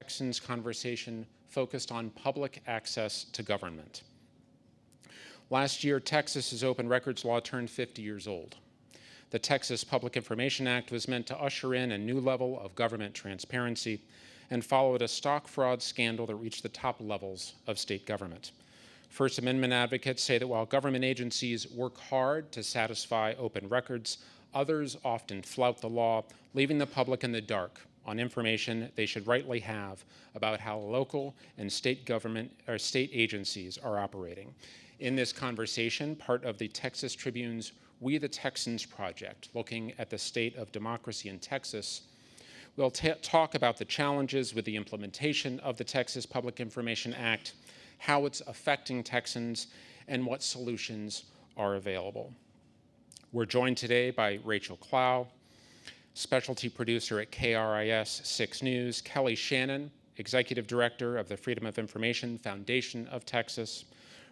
Texans conversation focused on public access to government. Last year, Texas's open records law turned 50 years old. The Texas Public Information Act was meant to usher in a new level of government transparency and followed a stock fraud scandal that reached the top levels of state government. First Amendment advocates say that while government agencies work hard to satisfy open records, others often flout the law, leaving the public in the dark on information they should rightly have about how local and state government or state agencies are operating. In this conversation, part of the Texas Tribune's We the Texans project, looking at the state of democracy in Texas, we'll talk about the challenges with the implementation of the Texas Public Information Act, how it's affecting Texans, and what solutions are available. We're joined today by Rachel Clow, specialty producer at KRIS 6 News, Kelly Shannon, executive director of the Freedom of Information Foundation of Texas,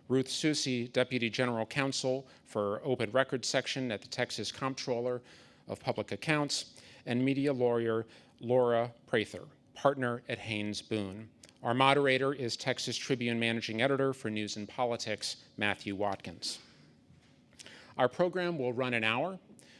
Ruth Susi, Deputy General Counsel for Open Records Section at the Texas Comptroller of Public Accounts, and media lawyer Laura Prather, partner at Haynes Boone. Our moderator is Texas Tribune Managing Editor for News and Politics, Matthew Watkins. Our program will run an hour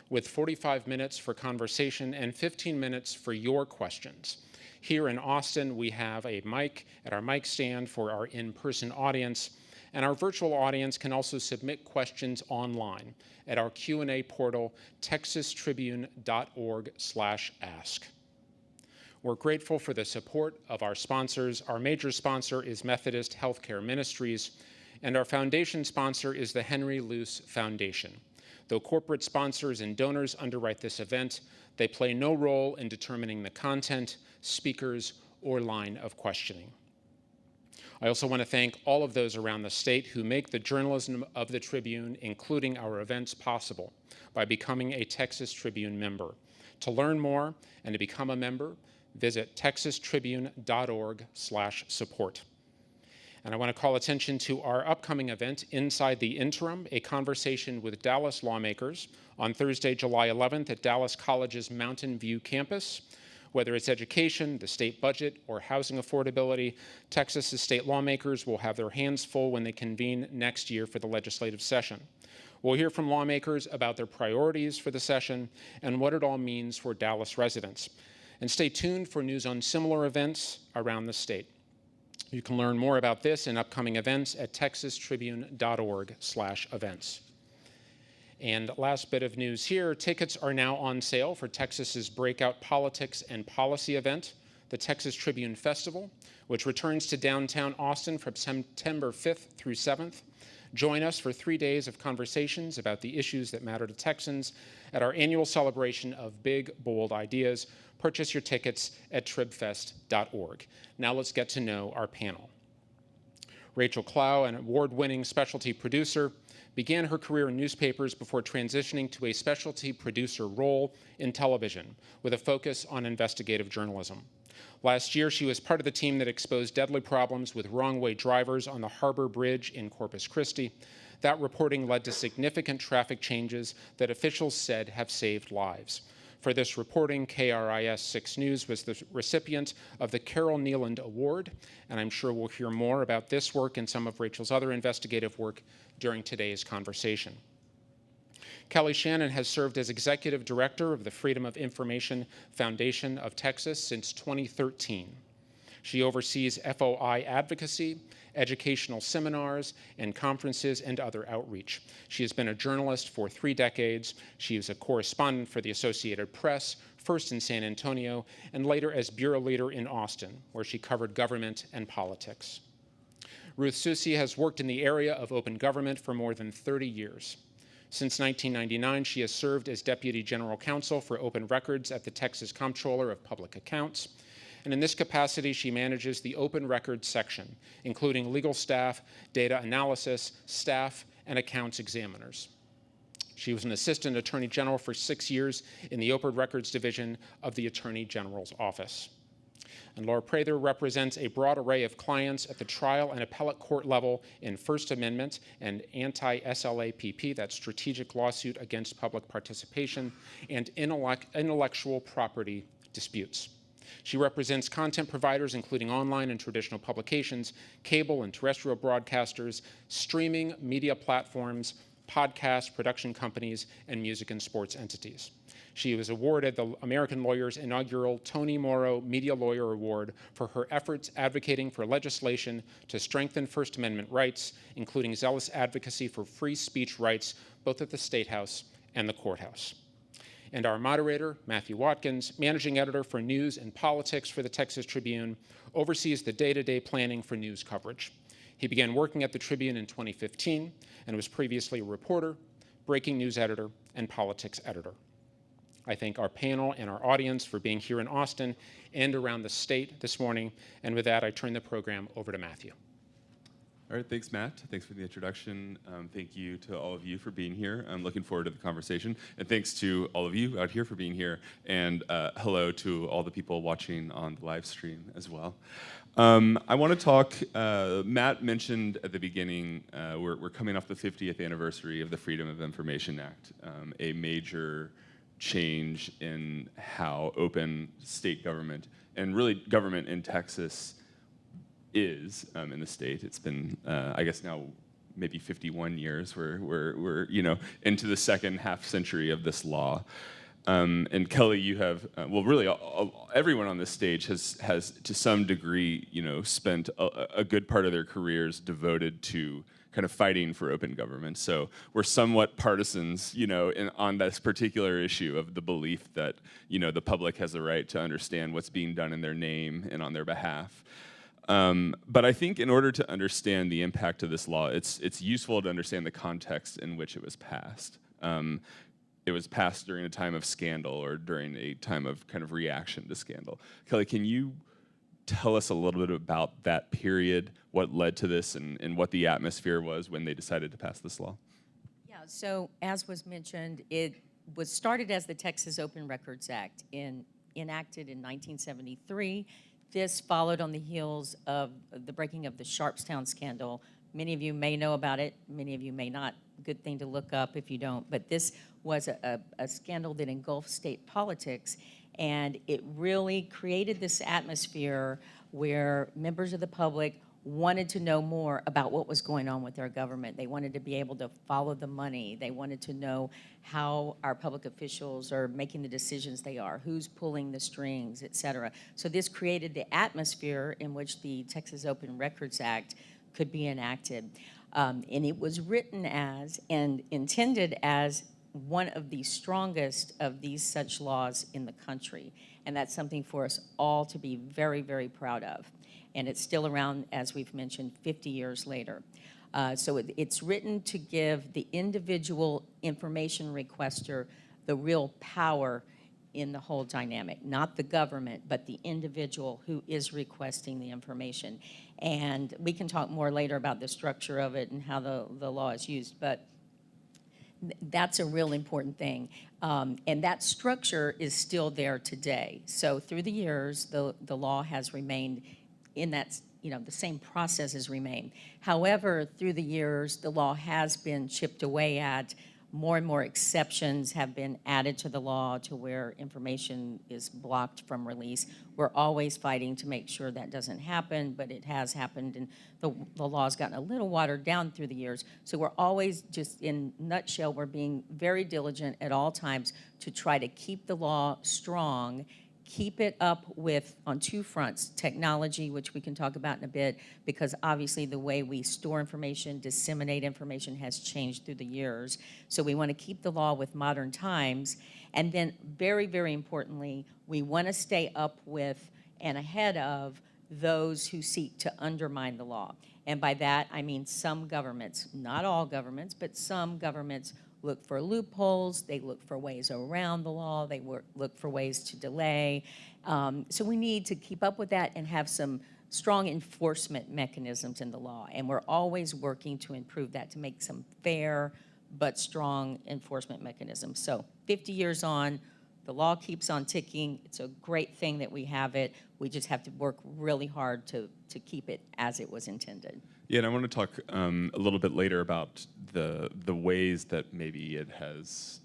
with 45 minutes for conversation and 15 minutes for your questions. Here in Austin, we have a mic at our mic stand for our in-person audience, and our virtual audience can also submit questions online at our Q&A portal, texastribune.org/ask. We're grateful for the support of our sponsors. Our major sponsor is Methodist Healthcare Ministries, and our foundation sponsor is the Henry Luce Foundation. Though corporate sponsors and donors underwrite this event, they play no role in determining the content, speakers, or line of questioning. I also want to thank all of those around the state who make the journalism of the Tribune, including our events, possible by becoming a Texas Tribune member. To learn more and to become a member, visit texastribune.org/support. And I want to call attention to our upcoming event, Inside the Interim, a conversation with Dallas lawmakers on Thursday, July 11th at Dallas College's Mountain View campus. Whether it's education, the state budget, or housing affordability, Texas's state lawmakers will have their hands full when they convene next year for the legislative session. We'll hear from lawmakers about their priorities for the session and what it all means for Dallas residents. And stay tuned for news on similar events around the state. You can learn more about this and upcoming events at texastribune.org/events. And last bit of news here, tickets are now on sale for Texas's breakout politics and policy event, the Texas Tribune Festival, which returns to downtown Austin from September 5th through 7th. Join us for 3 days of conversations about the issues that matter to Texans at our annual celebration of big, bold ideas. Purchase your tickets at tribfest.org. Now let's get to know our panel. Rachel Clow, an award-winning specialty producer, began her career in newspapers before transitioning to a specialty producer role in television with a focus on investigative journalism. Last year, she was part of the team that exposed deadly problems with wrong-way drivers on the Harbor Bridge in Corpus Christi. That reporting led to significant traffic changes that officials said have saved lives. For this reporting, KRIS 6 News was the recipient of the Carol Nealand Award, and I'm sure we'll hear more about this work and some of Rachel's other investigative work during today's conversation. Kelly Shannon has served as executive director of the Freedom of Information Foundation of Texas since 2013. She oversees FOI advocacy, educational seminars and conferences, and other outreach. She has been a journalist for 3 decades. She was a correspondent for the Associated Press, first in San Antonio, and later as bureau leader in Austin, where she covered government and politics. Ruth Susi has worked in the area of open government for more than 30 years. Since 1999, she has served as Deputy General Counsel for Open Records at the Texas Comptroller of Public Accounts. And in this capacity, she manages the Open Records section, including legal staff, data analysis, staff, and accounts examiners. She was an Assistant Attorney General for 6 years in the Open Records Division of the Attorney General's Office. And Laura Prather represents a broad array of clients at the trial and appellate court level in First Amendment and anti-SLAPP, that's strategic lawsuit against public participation, and intellectual property disputes. She represents content providers, including online and traditional publications, cable and terrestrial broadcasters, streaming media platforms, podcast production companies, and music and sports entities. She was awarded the American Lawyer's inaugural Tony Morrow Media Lawyer Award for her efforts advocating for legislation to strengthen First Amendment rights, including zealous advocacy for free speech rights, both at the State House and the courthouse. And our moderator, Matthew Watkins, managing editor for news and politics for the Texas Tribune, oversees the day-to-day planning for news coverage. He began working at the Tribune in 2015 and was previously a reporter, breaking news editor, and politics editor. I thank our panel and our audience for being here in Austin and around the state this morning. And with that, I turn the program over to Matthew. All right, thanks, Matt. Thanks for the introduction. Thank you to all of you for being here. I'm looking forward to the conversation. And thanks to all of you out here for being here. And hello to all the people watching on the live stream as well. I want to talk, Matt mentioned at the beginning, we're coming off the 50th anniversary of the Freedom of Information Act, a major change in how open state government and really government in Texas is in the state. It's been, I guess now, maybe 51 years. We're into the second half century of this law. And Kelly, you have, well, really, everyone on this stage has to some degree, spent a good part of their careers devoted to kind of fighting for open government. So we're somewhat partisans, on this particular issue of the belief that, the public has a right to understand what's being done in their name and on their behalf. But I think in order to understand the impact of this law, it's useful to understand the context in which it was passed. It was passed during a time of scandal or during a time of kind of reaction to scandal. Kelly, can you tell us a little bit about that period, what led to this, and what the atmosphere was when they decided to pass this law? Yeah, so as was mentioned, it was started as the Texas Open Records Act, enacted in 1973. This followed on the heels of the breaking of the Sharpstown scandal. Many of you may know about it, many of you may not. Good thing to look up if you don't. But this was a scandal that engulfed state politics, and it really created this atmosphere where members of the public wanted to know more about what was going on with their government. They wanted to be able to follow the money. They wanted to know how our public officials are making the decisions they are, who's pulling the strings, et cetera. So this created the atmosphere in which the Texas Open Records Act could be enacted. And it was written as and intended as one of the strongest of these such laws in the country. And that's something for us all to be very, very proud of. And it's still around, as we've mentioned, 50 years later. So it's written to give the individual information requester the real power in the whole dynamic, not the government, but the individual who is requesting the information. And we can talk more later about the structure of it and how the law is used, but that's a real important thing. And that structure is still there today. So through the years, the law has remained in that, the same process has remained. However, through the years, the law has been chipped away at. More and more exceptions have been added to the law to where information is blocked from release. We're always fighting to make sure that doesn't happen, but it has happened, and the law's gotten a little watered down through the years. So we're always, just in a nutshell, we're being very diligent at all times to try to keep the law strong, keep it up with, on two fronts, technology, which we can talk about in a bit, because obviously the way we store information, disseminate information has changed through the years. So we want to keep the law with modern times. And then very, very importantly, we want to stay up with and ahead of those who seek to undermine the law. And by that, I mean some governments, not all governments, but some governments look for loopholes, they look for ways around the law, they look for ways to delay. So we need to keep up with that and have some strong enforcement mechanisms in the law. And we're always working to improve that, to make some fair but strong enforcement mechanisms. So 50 years on, the law keeps on ticking. It's a great thing that we have it. We just have to work really hard to keep it as it was intended. Yeah, and I want to talk a little bit later about the ways that maybe it has,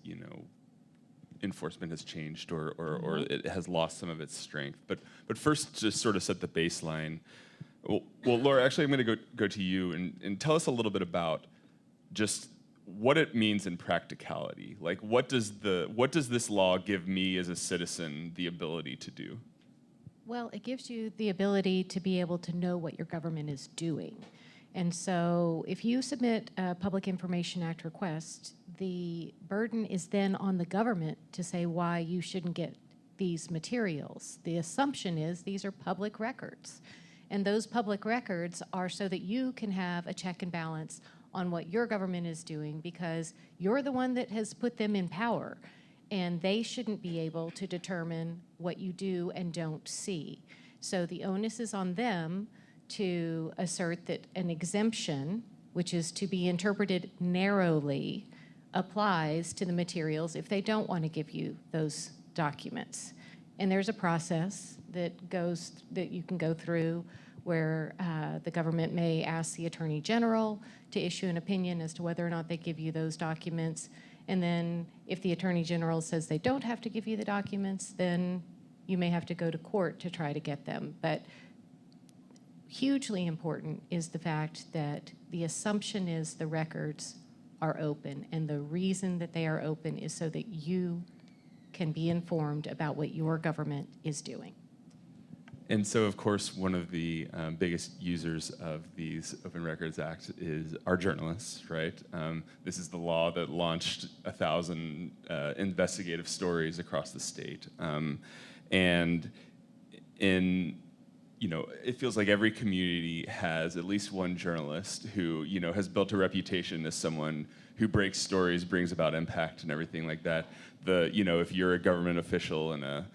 enforcement has changed or it has lost some of its strength. But first, just sort of set the baseline. Well, Laura, actually, I'm going to go to you and tell us a little bit about just what it means in practicality. Like, what does this law give me as a citizen the ability to do? Well, it gives you the ability to be able to know what your government is doing. And so if you submit a Public Information Act request, the burden is then on the government to say why you shouldn't get these materials. The assumption is these are public records. And those public records are so that you can have a check and balance on what your government is doing, because you're the one that has put them in power. And they shouldn't be able to determine what you do and don't see. So the onus is on them to assert that an exemption, which is to be interpreted narrowly, applies to the materials if they don't want to give you those documents. And there's a process that you can go through where the government may ask the Attorney General to issue an opinion as to whether or not they give you those documents. And then if the Attorney General says they don't have to give you the documents, then you may have to go to court to try to get them. But hugely important is the fact that the assumption is the records are open, and the reason that they are open is so that you can be informed about what your government is doing. And so, of course, one of the biggest users of these Open Records Act is our journalists, right? This is the law that launched 1,000 investigative stories across the state. And it feels like every community has at least one journalist who, has built a reputation as someone who breaks stories, brings about impact and everything like that. If you're a government official and a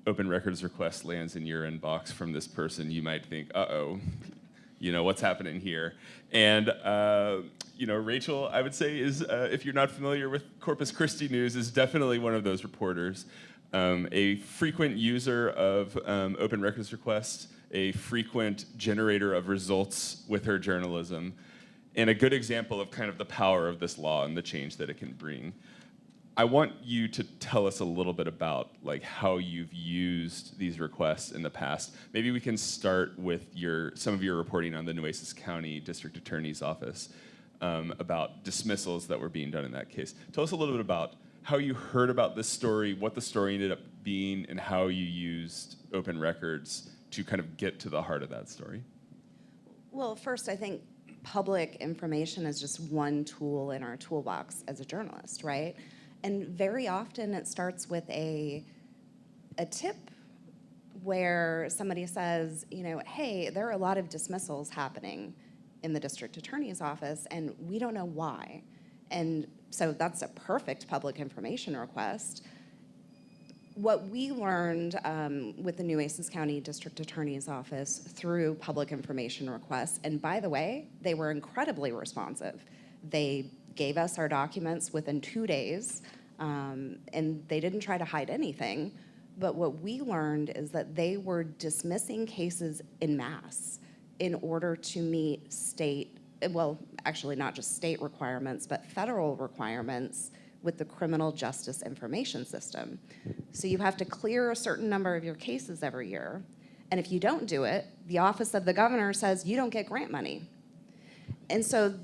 open records request lands in your inbox from this person, you might think, uh-oh, what's happening here? And, Rachel, I would say, is, if you're not familiar with Corpus Christi News, is definitely one of those reporters. A frequent user of open records requests, a frequent generator of results with her journalism, and a good example of kind of the power of this law and the change that it can bring. I want you to tell us a little bit about how you've used these requests in the past. Maybe we can start with some of your reporting on the Nueces County District Attorney's Office about dismissals that were being done in that case. Tell us a little bit about how you heard about this story, what the story ended up being, and how you used open records to kind of get to the heart of that story. Well, first, I think public information is just one tool in our toolbox as a journalist, right? And very often it starts with a tip where somebody says, hey, there are a lot of dismissals happening in the district attorney's office, and we don't know why. And so that's a perfect public information request. What we learned with the Nueces County District Attorney's Office through public information requests, and by the way, they were incredibly responsive. They gave us our documents within 2 days, and they didn't try to hide anything. But what we learned is that they were dismissing cases en masse in order to meet state, well, actually not just state requirements, but federal requirements with the criminal justice information system. So you have to clear a certain number of your cases every year. And if you don't do it, the office of the governor says you don't get grant money. And so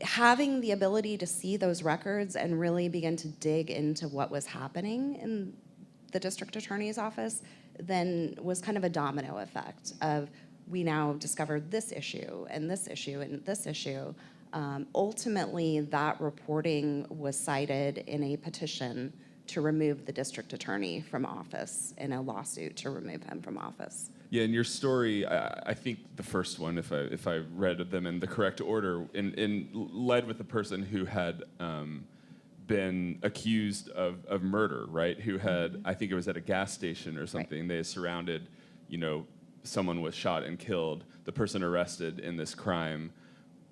having the ability to see those records and really begin to dig into what was happening in the district attorney's office then was kind of a domino effect of, we now discovered this issue and this issue and this issue. Ultimately, that reporting was cited in a petition to remove the district attorney from office, in a lawsuit to remove him from office. Yeah, in your story, I think the first one, if I read them in the correct order, led with the person who had been accused of murder, right? Who had, I think it was at a gas station or something, right. They surrounded, someone was shot and killed. The person arrested in this crime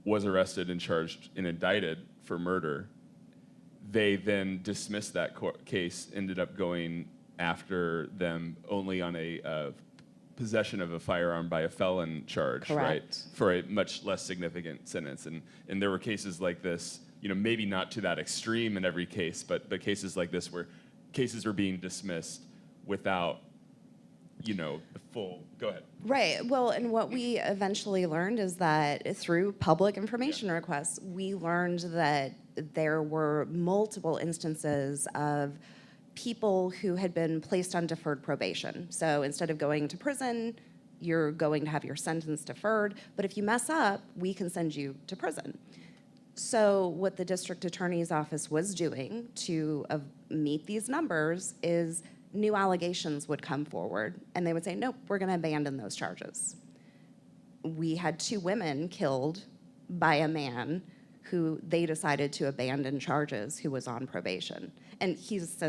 was arrested and charged and indicted for murder. They then dismissed that case, ended up going after them only on a possession of a firearm by a felon charge, Correct. Right? For a much less significant sentence. And there were cases like this maybe not to that extreme in every case, but cases like this where cases are being dismissed without, the full, go ahead. Right. Well, and what we eventually learned is that through public information requests, we learned that there were multiple instances of people who had been placed on deferred probation. So instead of going to prison, you're going to have your sentence deferred. But if you mess up, we can send you to prison. So what the district attorney's office was doing to meet these numbers is new allegations would come forward, and they would say, nope, we're going to abandon those charges. We had 2 women killed by a man who they decided to abandon charges, who was on probation. And he's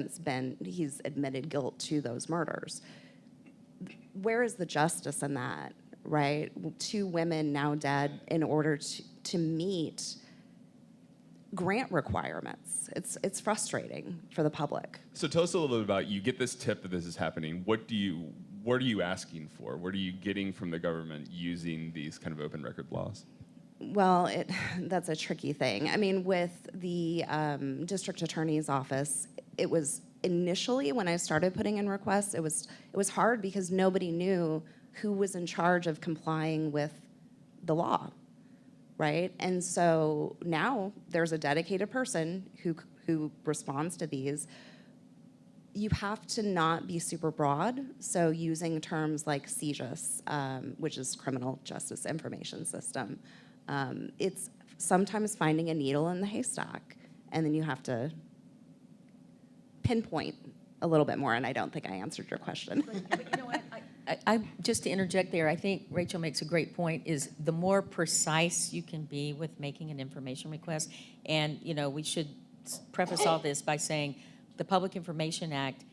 admitted guilt to those murders. Where is the justice in that, right? 2 women now dead in order to meet grant requirements. It's frustrating for the public. So tell us a little bit about, you get this tip that this is happening. What are you asking for? What are you getting from the government using these kind of open record laws? Well, that's a tricky thing. I mean, with the district attorney's office, it was initially when I started putting in requests, it was hard because nobody knew who was in charge of complying with the law. Right? And so now there's a dedicated person who responds to these. You have to not be super broad, so using terms like CJIS, which is Criminal Justice Information System, it's sometimes finding a needle in the haystack, and then you have to pinpoint a little bit more, and I don't think I answered your question. But you know what? I just to interject there, I think Rachel makes a great point, is the more precise you can be with making an information request, and we should preface all this by saying the Public Information Act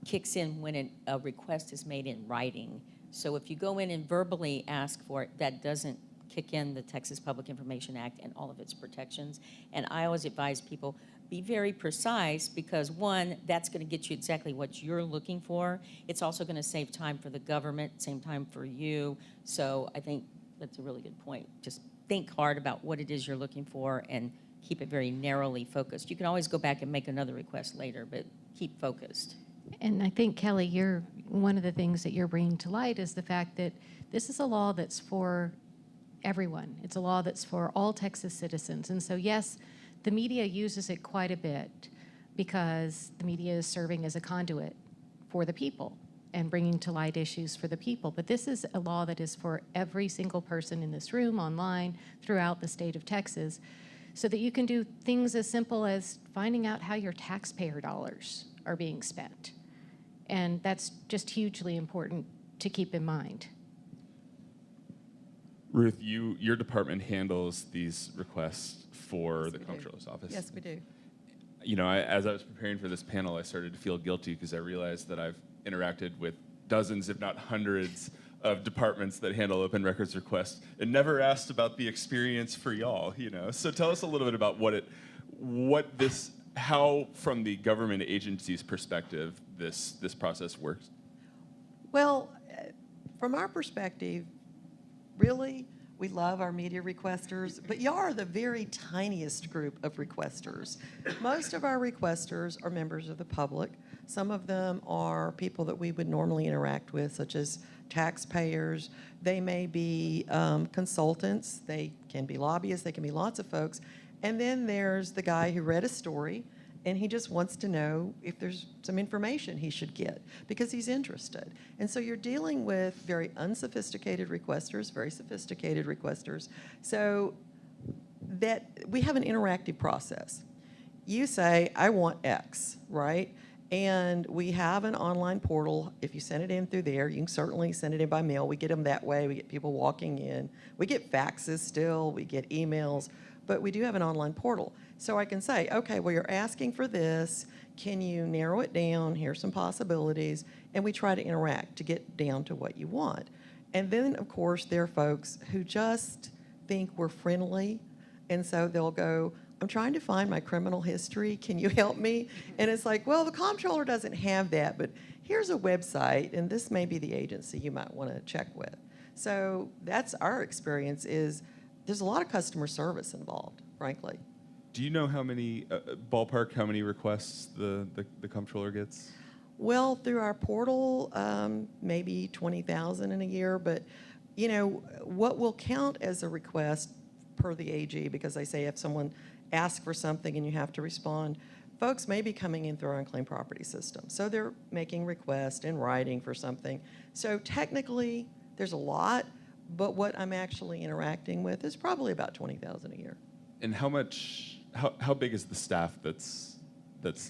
kicks in when a request is made in writing. So if you go in and verbally ask for it, that doesn't kick in the Texas Public Information Act and all of its protections. And I always advise people, be very precise, because 1, that's going to get you exactly what you're looking for. It's also going to save time for the government, same time for you. So I think that's a really good point. Just think hard about what it is you're looking for and keep it very narrowly focused. You can always go back and make another request later, but keep focused. And I think, Kelly, one of the things that you're bringing to light is the fact that this is a law that's for everyone. It's a law that's for all Texas citizens. And so, yes, the media uses it quite a bit because the media is serving as a conduit for the people and bringing to light issues for the people. But this is a law that is for every single person in this room, online, throughout the state of Texas, so that you can do things as simple as finding out how your taxpayer dollars are being spent. And that's just hugely important to keep in mind. Ruth, your department handles these requests for the comptroller's office. Yes, we do. As I was preparing for this panel, I started to feel guilty because I realized that I've interacted with dozens, if not hundreds, of departments that handle open records requests and never asked about the experience for y'all. So tell us a little bit about how, from the government agency's perspective, this process works. Well, from our perspective, really, we love our media requesters, but y'all are the very tiniest group of requesters. Most of our requesters are members of the public. Some of them are people that we would normally interact with, such as taxpayers. They may be consultants. They can be lobbyists. They can be lots of folks. And then there's the guy who read a story, and he just wants to know if there's some information he should get because he's interested. And so you're dealing with very unsophisticated requesters, very sophisticated requesters. So that we have an interactive process. You say, I want X, right? And we have an online portal. If you send it in through there, you can certainly send it in by mail. We get them that way. We get people walking in. We get faxes still. We get emails. But we do have an online portal. So I can say, okay, well, you're asking for this. Can you narrow it down? Here's some possibilities. And we try to interact to get down to what you want. And then, of course, there are folks who just think we're friendly. And so they'll go, I'm trying to find my criminal history. Can you help me? And it's like, well, the comptroller doesn't have that, but here's a website, and this may be the agency you might want to check with. So that's our experience is there's a lot of customer service involved, frankly. Do you know how many, ballpark, how many requests the comptroller gets? Well, through our portal, maybe 20,000 in a year, but you know, what will count as a request per the AG, because they say if someone asks for something and you have to respond, folks may be coming in through our unclaimed property system. So they're making requests in writing for something. So technically, there's a lot, but what I'm actually interacting with is probably about 20,000 a year. And how big is the staff that's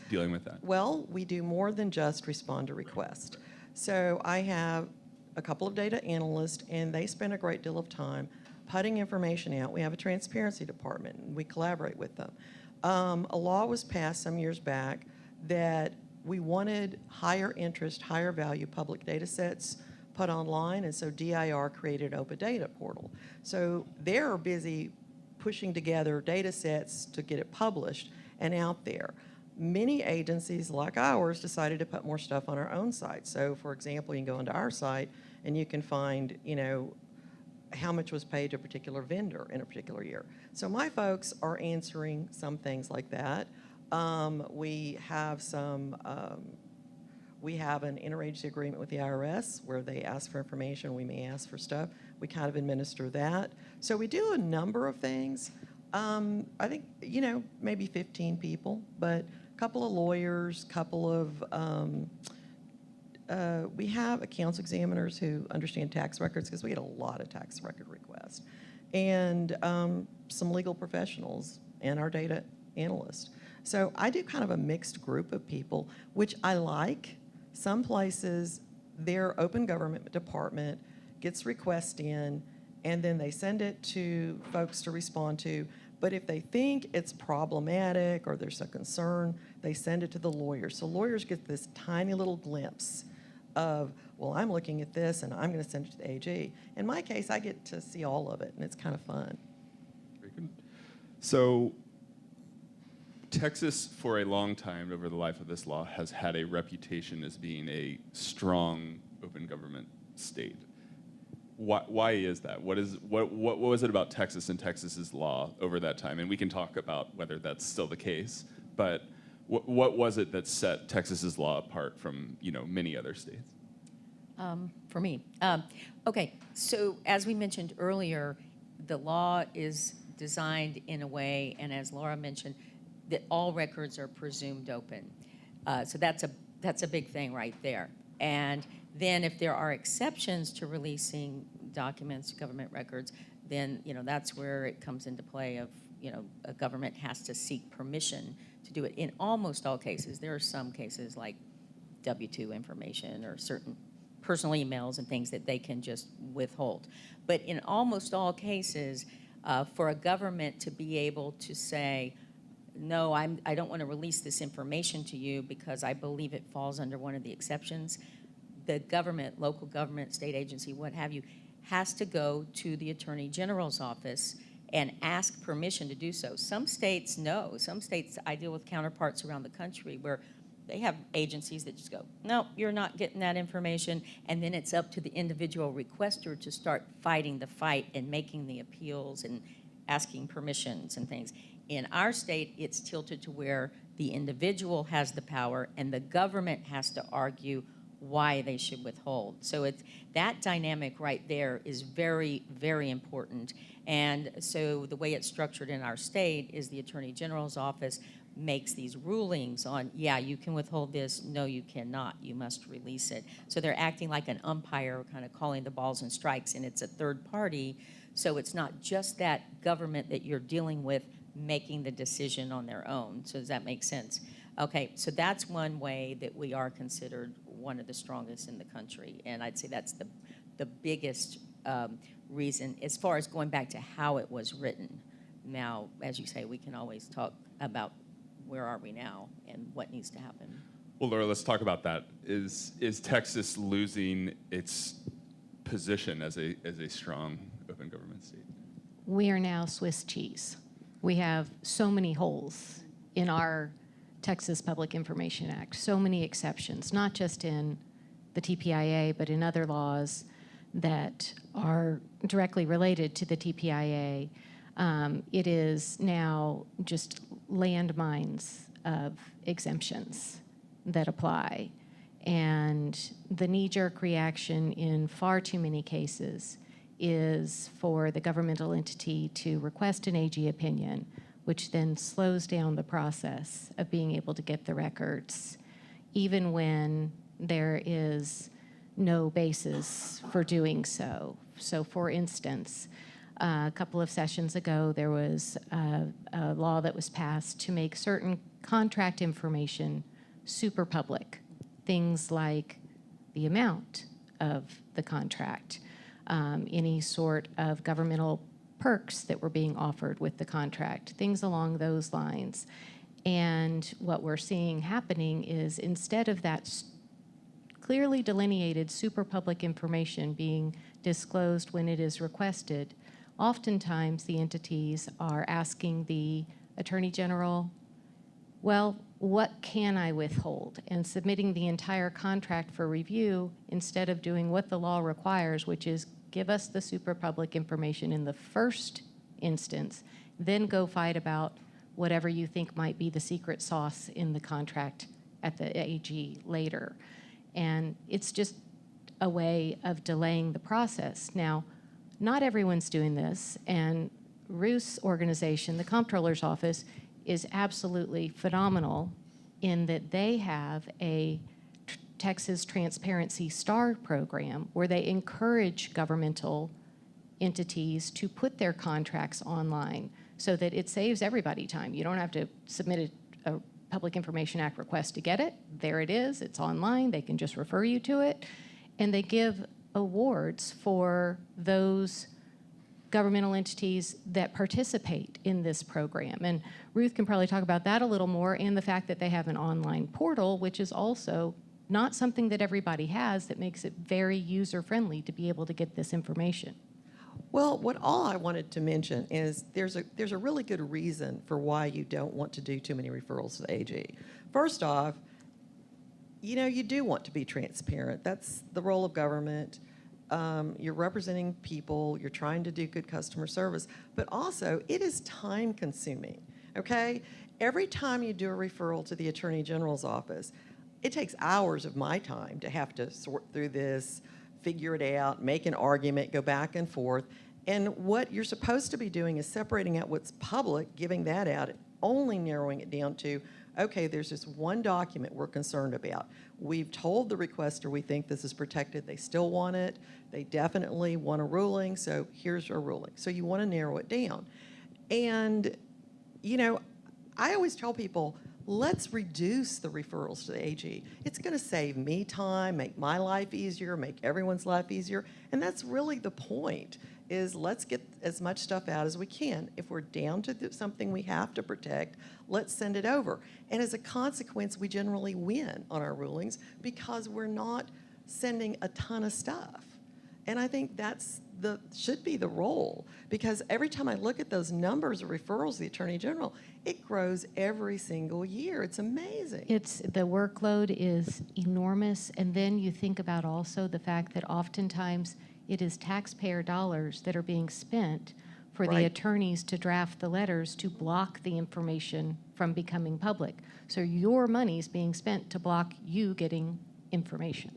dealing with that? Well, we do more than just respond to requests. So I have a couple of data analysts, and they spend a great deal of time putting information out. We have a transparency department, and we collaborate with them. A law was passed some years back that we wanted higher interest, higher value public data sets put online, and so DIR created an open data portal. So they're busy pushing together data sets to get it published and out there. Many agencies like ours decided to put more stuff on our own site. So for example, you can go into our site and you can find, you know, how much was paid to a particular vendor in a particular year. So my folks are answering some things like that. We have an interagency agreement with the IRS where they ask for information, we may ask for stuff. We kind of administer that. So we do a number of things. I think, you know, maybe 15 people, but a couple of lawyers, couple of, we have accounts examiners who understand tax records because we get a lot of tax record requests, and some legal professionals and our data analyst. So I do kind of a mixed group of people, which I like. Some places, their open government department gets requests in, and then they send it to folks to respond to. But if they think it's problematic or there's a concern, they send it to the lawyers. So lawyers get this tiny little glimpse of, well, I'm looking at this and I'm going to send it to the AG. In my case, I get to see all of it, and it's kind of fun. Very good. So Texas, for a long time over the life of this law, has had a reputation as being a strong open government state. Why is that? What was it about Texas and Texas's law over that time? And we can talk about whether that's still the case, but what was it that set Texas's law apart from, you know, many other states? For me. Okay, so as we mentioned earlier, the law is designed in a way, and as Laura mentioned, that all records are presumed open. So that's a big thing right there. And then if there are exceptions to releasing documents, government records, then, you know, that's where it comes into play of, you know, a government has to seek permission to do it. In almost all cases, there are some cases like W-2 information or certain personal emails and things that they can just withhold. But in almost all cases, for a government to be able to say, no, I don't want to release this information to you because I believe it falls under one of the exceptions, the government, local government, state agency, what have you, has to go to the Attorney General's office and ask permission to do so. Some states no. Some states, I deal with counterparts around the country where they have agencies that just go, no, you're not getting that information, and then it's up to the individual requester to start fighting the fight and making the appeals and asking permissions and things. In our state, it's tilted to where the individual has the power and the government has to argue why they should withhold. So it's that dynamic right there is very, very important. And so the way it's structured in our state is the Attorney General's office makes these rulings on, yeah, you can withhold this, no, you cannot, you must release it. So they're acting like an umpire, kind of calling the balls and strikes, and it's a third party. So it's not just that government that you're dealing with making the decision on their own. So does that make sense? Okay, so that's one way that we are considered one of the strongest in the country. And I'd say that's the biggest reason as far as going back to how it was written. Now, as you say, we can always talk about where are we now and what needs to happen. Well, Laura, let's talk about that. Is Texas losing its position as a strong open government state? We are now Swiss cheese. We have so many holes in our Texas Public Information Act, so many exceptions, not just in the TPIA, but in other laws that are directly related to the TPIA. It is now just landmines of exemptions that apply. And the knee-jerk reaction in far too many cases is for the governmental entity to request an AG opinion, which then slows down the process of being able to get the records, even when there is no basis for doing so. So for instance, a couple of sessions ago, there was a law that was passed to make certain contract information super public. Things like the amount of the contract, any sort of governmental perks that were being offered with the contract, things along those lines. And what we're seeing happening is instead of that clearly delineated super public information being disclosed when it is requested, oftentimes the entities are asking the Attorney General, well, what can I withhold? And submitting the entire contract for review instead of doing what the law requires, which is give us the super public information in the first instance, then go fight about whatever you think might be the secret sauce in the contract at the AG later. And it's just a way of delaying the process. Now, not everyone's doing this, and Ruth's organization, the Comptroller's Office, is absolutely phenomenal in that they have a Texas Transparency Star program where they encourage governmental entities to put their contracts online so that it saves everybody time. You don't have to submit a Public Information Act request to get it. There it is. It's online. They can just refer you to it. And they give awards for those governmental entities that participate in this program. And Ruth can probably talk about that a little more, and the fact that they have an online portal, which is also not something that everybody has, that makes it very user-friendly to be able to get this information. Well, all I wanted to mention is there's a really good reason for why you don't want to do too many referrals to the AG. First off, you know, you do want to be transparent. That's the role of government. You're representing people. You're trying to do good customer service. But also, it is time consuming, okay? Every time you do a referral to the Attorney General's office, it takes hours of my time to have to sort through this, figure it out, make an argument, go back and forth. And what you're supposed to be doing is separating out what's public, giving that out, and only narrowing it down to, okay, there's this one document we're concerned about. We've told the requester we think this is protected. They still want it. They definitely want a ruling, so here's our ruling. So you want to narrow it down. And, you know, I always tell people, let's reduce the referrals to the AG. It's going to save me time, make my life easier, make everyone's life easier. And that's really the point, is let's get as much stuff out as we can. If we're down to something we have to protect, let's send it over. And as a consequence, we generally win on our rulings because we're not sending a ton of stuff. And I think that's should be the role, because every time I look at those numbers of referrals to the Attorney General, it grows every single year. It's amazing. The workload is enormous, and then you think about also the fact that oftentimes it is taxpayer dollars that are being spent for the attorneys to draft the letters to block the information from becoming public. So your money's being spent to block you getting information.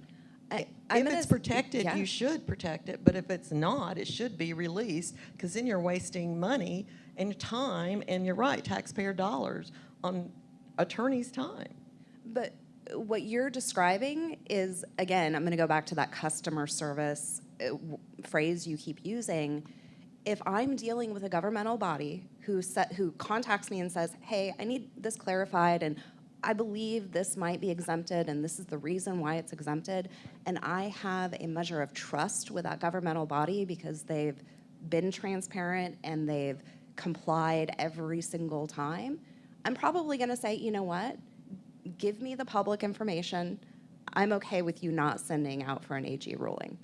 If it's protected, you should protect it. But if it's not, it should be released, because then you're wasting money and time, and you're right, taxpayer dollars on attorneys' time. But what you're describing is, again, I'm going to go back to that customer service phrase you keep using. If I'm dealing with a governmental body who contacts me and says, hey, I need this clarified, and I believe this might be exempted, and this is the reason why it's exempted, and I have a measure of trust with that governmental body because they've been transparent and they've complied every single time, I'm probably going to say, you know what? Give me the public information. I'm okay with you not sending out for an AG ruling.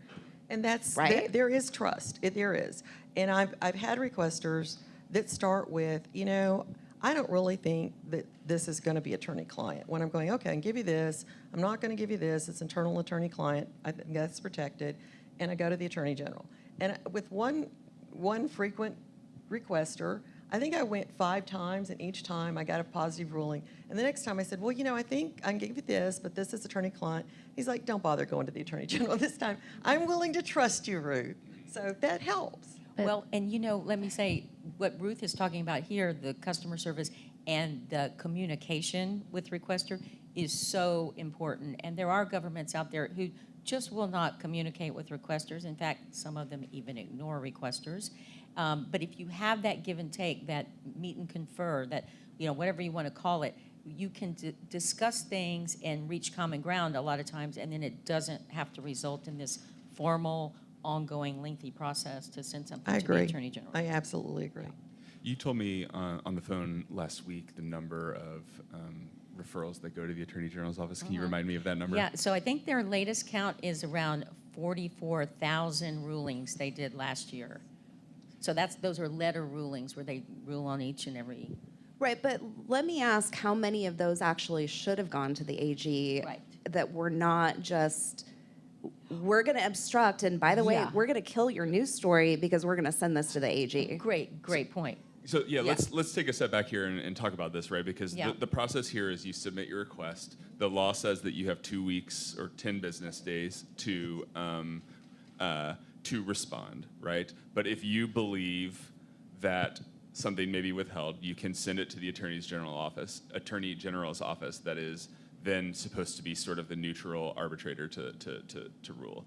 And that's right. There is trust. There is. And I've had requesters that start with, you know, I don't really think that this is going to be attorney-client. When I'm going, okay, I can give you this. I'm not going to give you this. It's internal attorney-client. I think that's protected. And I go to the Attorney General. And with one frequent requester. I think I went 5 times, and each time I got a positive ruling. And the next time I said, well, I think I can give you this, but this is attorney-client. He's like, don't bother going to the Attorney General this time. I'm willing to trust you, Ruth. So that helps. Well, and let me say, what Ruth is talking about here, the customer service and the communication with requester is so important. And there are governments out there who just will not communicate with requesters. In fact, some of them even ignore requesters. But if you have that give and take, that meet and confer, that, whatever you want to call it, you can discuss things and reach common ground a lot of times, and then it doesn't have to result in this formal, ongoing, lengthy process to send something to the Attorney General. I absolutely agree. You told me on the phone last week the number of referrals that go to the Attorney General's office. Can you remind me of that number? Yeah, so I think their latest count is around 44,000 rulings they did last year. So those are letter rulings where they rule on each and every. Right, but let me ask how many of those actually should have gone to the AG that were not just, we're going to obstruct, and by the way, we're going to kill your news story because we're going to send this to the AG. Great point. So let's take a step back here and talk about this, right? Because the process here is you submit your request. The law says that you have 2 weeks or 10 business days to respond, right? But if you believe that something may be withheld, you can send it to the Attorney General's office that is then supposed to be sort of the neutral arbitrator to rule.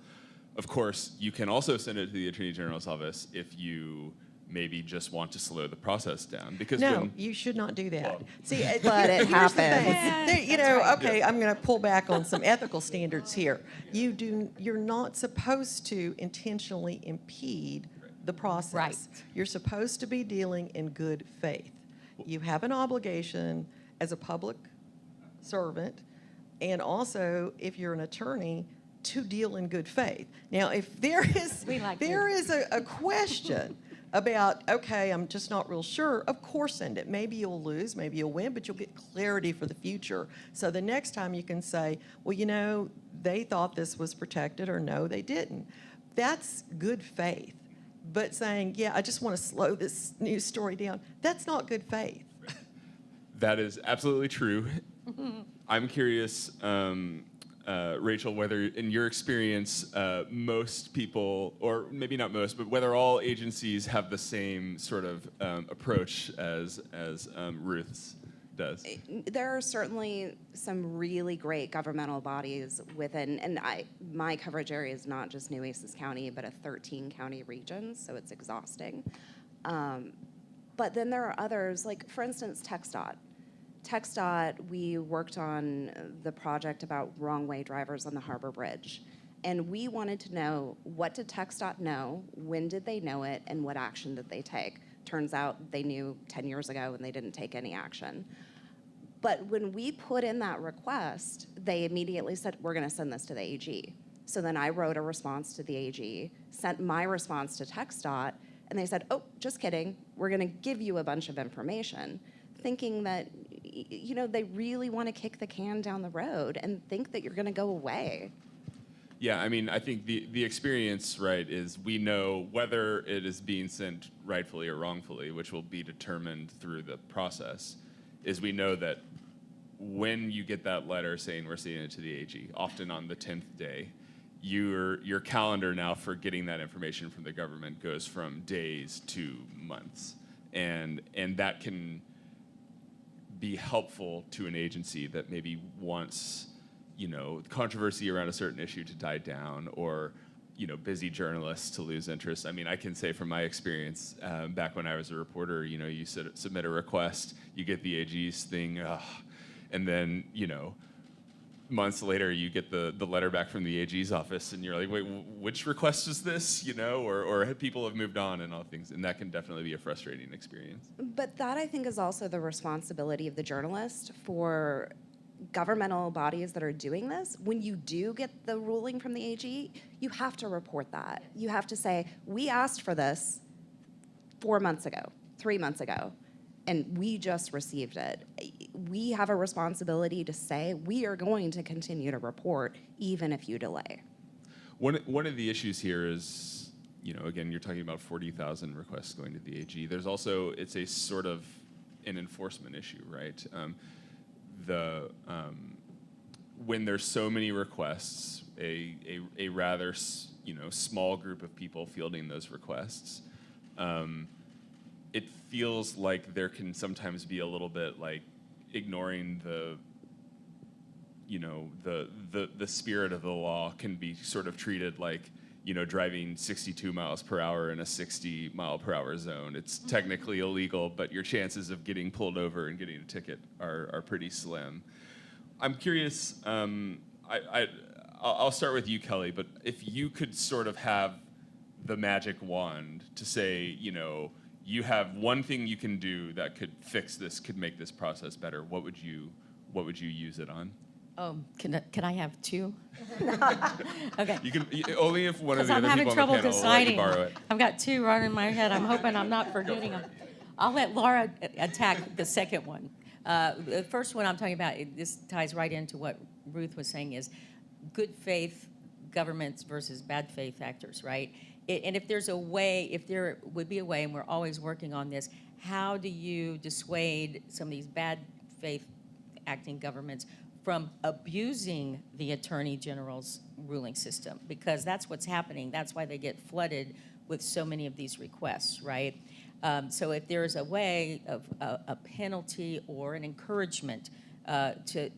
Of course, you can also send it to the Attorney General's office if you maybe just want to slow the process down, because you should not do that. See, but it happens. I'm going to pull back on some ethical standards here. You're not supposed to intentionally impede the process. Right. You're supposed to be dealing in good faith. You have an obligation as a public servant, and also if you're an attorney, to deal in good faith. Now, if there is a question about, okay, I'm just not real sure, of course send it. Maybe you'll lose, maybe you'll win, but you'll get clarity for the future. So the next time you can say, well, they thought this was protected, or no, they didn't. That's good faith. But saying, I just want to slow this news story down, that's not good faith. That is absolutely true. I'm curious, Rachel, whether in your experience, most people, or maybe not most, but whether all agencies have the same sort of approach as Ruth's does. There are certainly some really great governmental bodies within, and my coverage area is not just Nueces County, but a 13-county region, so it's exhausting. But then there are others, like, for instance, TxDOT. TxDOT, we worked on the project about wrong-way drivers on the Harbor Bridge. And we wanted to know, what did TxDOT know, when did they know it, and what action did they take? Turns out they knew 10 years ago and they didn't take any action. But when we put in that request, they immediately said, we're going to send this to the AG. So then I wrote a response to the AG, sent my response to TxDOT, and they said, oh, just kidding, we're going to give you a bunch of information, thinking that they really want to kick the can down the road and think that you're going to go away. Yeah, I mean, I think the experience, right, is we know whether it is being sent rightfully or wrongfully, which will be determined through the process, is we know that when you get that letter saying we're sending it to the AG, often on the 10th day, your calendar now for getting that information from the government goes from days to months. And that can be helpful to an agency that maybe wants, controversy around a certain issue to die down, or, busy journalists to lose interest. I mean, I can say from my experience, back when I was a reporter, you submit a request, you get the AG's thing, and then, months later you get the letter back from the AG's office, and you're like, wait, which request is this? Or people have moved on and all things, and that can definitely be a frustrating experience. But that, I think, is also the responsibility of the journalist for governmental bodies that are doing this. When you do get the ruling from the AG, you have to report that. You have to say, we asked for this 4 months ago, 3 months ago, and we just received it. We have a responsibility to say, we are going to continue to report even if you delay. One of the issues here is, again, you're talking about 40,000 requests going to the AG. There's also, it's a sort of an enforcement issue, right? When there's so many requests, a rather small group of people fielding those requests, it feels like there can sometimes be a little bit like ignoring the spirit of the law can be sort of treated like, driving 62 miles per hour in a 60 mile per hour zone. It's technically illegal, but your chances of getting pulled over and getting a ticket are pretty slim. I'm curious, I'll start with you, Kelly, but if you could sort of have the magic wand to say, you have one thing you can do that could fix this, could make this process better, what would you use it on? Can I have two? Okay. You can only if one of the I'm other having people on trouble the panel will let you deciding. borrow it. I've got two right in my head. I'm hoping I'm not forgetting them. I'll let Laura attack the second one. The first one I'm talking about, this ties right into what Ruth was saying, is good faith governments versus bad faith actors, right? And if there's a way, if there would be a way, and we're always working on this, how do you dissuade some of these bad faith acting governments from abusing the Attorney General's ruling system? Because that's what's happening. That's why they get flooded with so many of these requests, right? So if there's a way of a penalty or an encouragement to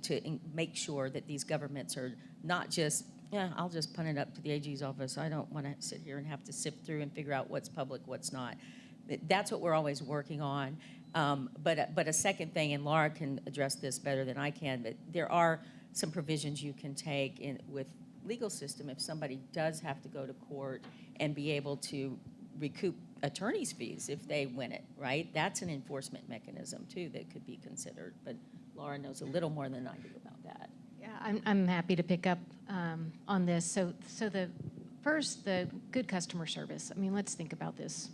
make sure that these governments are not just, I'll just punt it up to the AG's office. I don't want to sit here and have to sift through and figure out what's public, what's not. That's what we're always working on. But a second thing, and Laura can address this better than I can, but there are some provisions you can take with legal system if somebody does have to go to court and be able to recoup attorney's fees if they win it, right? That's an enforcement mechanism too that could be considered, but Laura knows a little more than I do about that. Yeah, I'm happy to pick up on this. So the good customer service. I mean, let's think about this.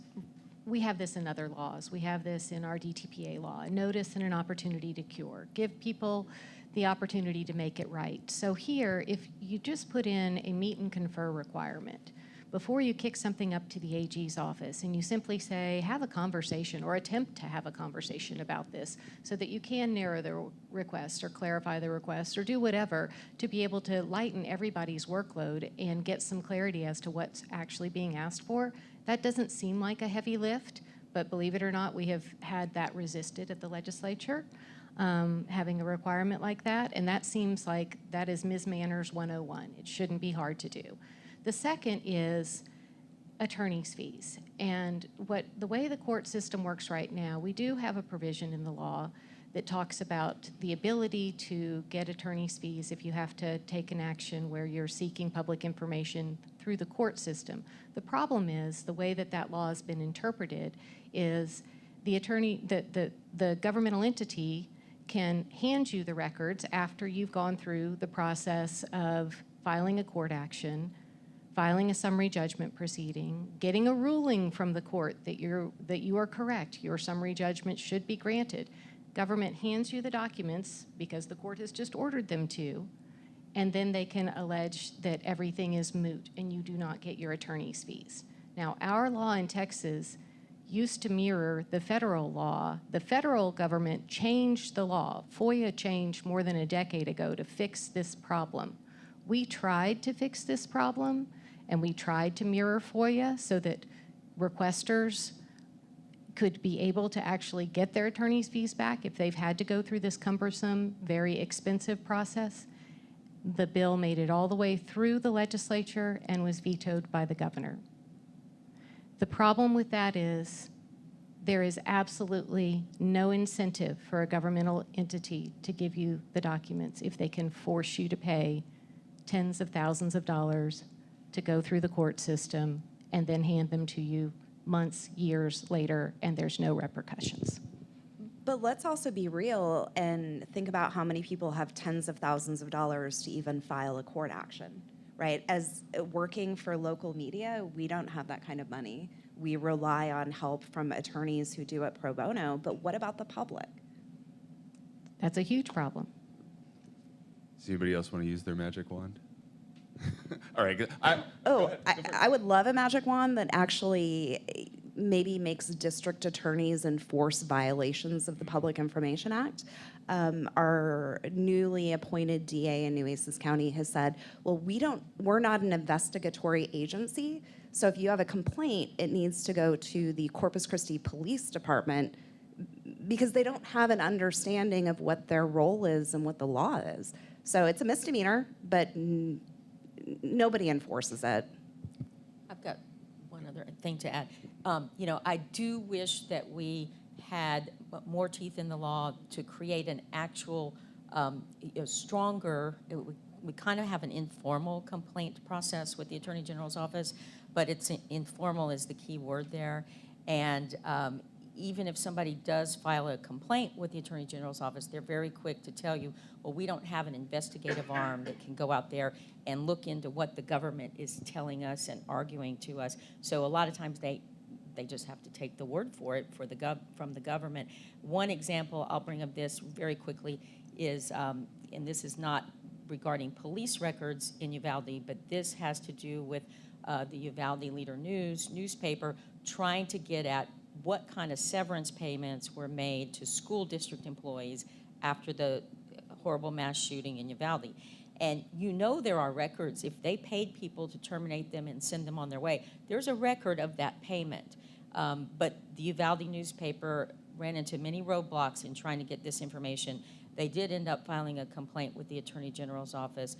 We have this in other laws. We have this in our DTPA law, a notice and an opportunity to cure. Give people the opportunity to make it right. So here, if you just put in a meet and confer requirement, before you kick something up to the AG's office and you simply say, have a conversation or attempt to have a conversation about this so that you can narrow the request or clarify the request or do whatever to be able to lighten everybody's workload and get some clarity as to what's actually being asked for, that doesn't seem like a heavy lift, but believe it or not, we have had that resisted at the legislature, having a requirement like that, and that seems like that is Ms. Manners 101. It shouldn't be hard to do. The second is attorney's fees. And the way the court system works right now, we do have a provision in the law that talks about the ability to get attorney's fees if you have to take an action where you're seeking public information through the court system. The problem is the way that law has been interpreted is the governmental entity can hand you the records after you've gone through the process of filing a court action, filing a summary judgment proceeding, getting a ruling from the court that you are correct, your summary judgment should be granted. Government hands you the documents because the court has just ordered them to, and then they can allege that everything is moot and you do not get your attorney's fees. Now, our law in Texas used to mirror the federal law. The federal government changed the law. FOIA changed more than a decade ago to fix this problem. We tried to fix this problem, and we tried to mirror FOIA so that requesters could be able to actually get their attorney's fees back if they've had to go through this cumbersome, very expensive process. The bill made it all the way through the legislature and was vetoed by the governor. The problem with that is there is absolutely no incentive for a governmental entity to give you the documents if they can force you to pay tens of thousands of dollars to go through the court system and then hand them to you months, years later, and there's no repercussions. But let's also be real and think about how many people have tens of thousands of dollars to even file a court action, right? As working for local media, we don't have that kind of money. We rely on help from attorneys who do it pro bono, but what about the public? That's a huge problem. Does anybody else want to use their magic wand? All right, good. I would love a magic wand that actually maybe makes district attorneys enforce violations of the Public Information Act. Our newly appointed DA in Nueces County has said, well, we're not an investigatory agency, so if you have a complaint, it needs to go to the Corpus Christi Police Department because they don't have an understanding of what their role is and what the law is. So it's a misdemeanor, but nobody enforces it. I've got one other thing to add. I do wish that we had more teeth in the law to create an actual stronger, we kind of have an informal complaint process with the Attorney General's office, but it's informal is the key word there. And even if somebody does file a complaint with the Attorney General's office, they're very quick to tell you, well, we don't have an investigative arm that can go out there and look into what the government is telling us and arguing to us. So a lot of times they just have to take the word for it from the government. One example I'll bring of this very quickly is, and this is not regarding police records in Uvalde, but this has to do with the Uvalde Leader newspaper trying to get at what kind of severance payments were made to school district employees after the horrible mass shooting in Uvalde. And there are records. If they paid people to terminate them and send them on their way, there's a record of that payment. But the Uvalde newspaper ran into many roadblocks in trying to get this information. They did end up filing a complaint with the Attorney General's office.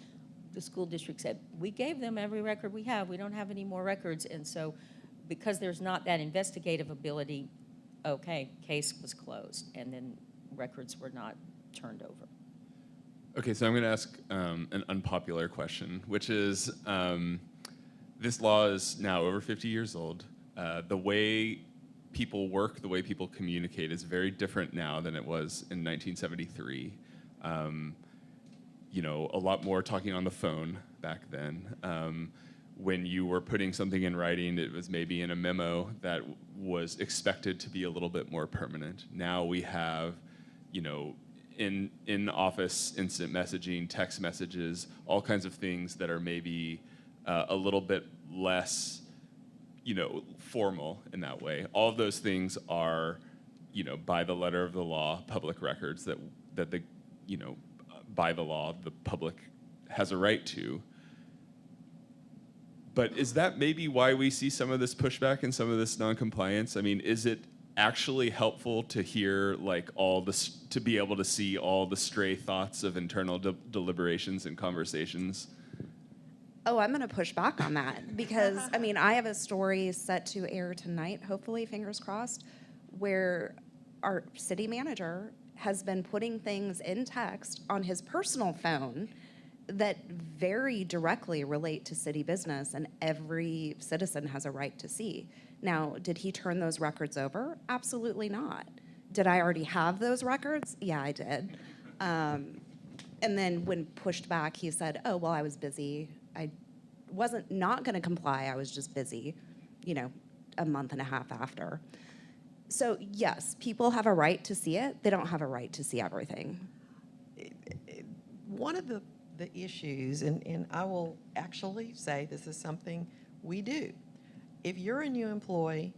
The school district said, we gave them every record we have. We don't have any more records. And so because there's not that investigative ability, okay, case was closed. And then records were not turned over. Okay, so I'm going to ask an unpopular question, which is this law is now over 50 years old. The way people work, the way people communicate is very different now than it was in 1973. A lot more talking on the phone back then. When you were putting something in writing, it was maybe in a memo that was expected to be a little bit more permanent. Now we have, in office instant messaging, text messages, all kinds of things that are maybe a little bit less, formal in that way. All of those things are, by the letter of the law, public records that the, by the law, the public has a right to. But is that maybe why we see some of this pushback and some of this noncompliance? I mean, is it actually helpful to hear to be able to see all the stray thoughts of internal deliberations and conversations? Oh, I'm going to push back on that because, I have a story set to air tonight, hopefully, fingers crossed, where our city manager has been putting things in text on his personal phone that very directly relate to city business, and every citizen has a right to see. Now, did he turn those records over? Absolutely not. Did I already have those records? Yeah, I did. And then when pushed back, he said, oh, well, I was busy. I wasn't not going to comply. I was just busy, a month and a half after. So, yes, people have a right to see it. They don't have a right to see everything. One of the issues, and I will actually say this is something we do. If you're a new employee,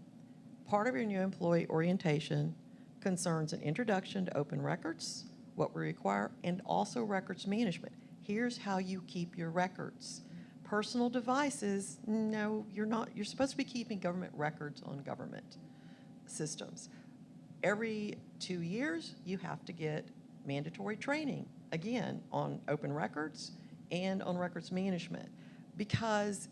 part of your new employee orientation concerns an introduction to open records, what we require, and also records management. Here's how you keep your records. Personal devices, no, you're not. You're supposed to be keeping government records on government systems. Every 2 years, you have to get mandatory training, again, on open records and on records management, because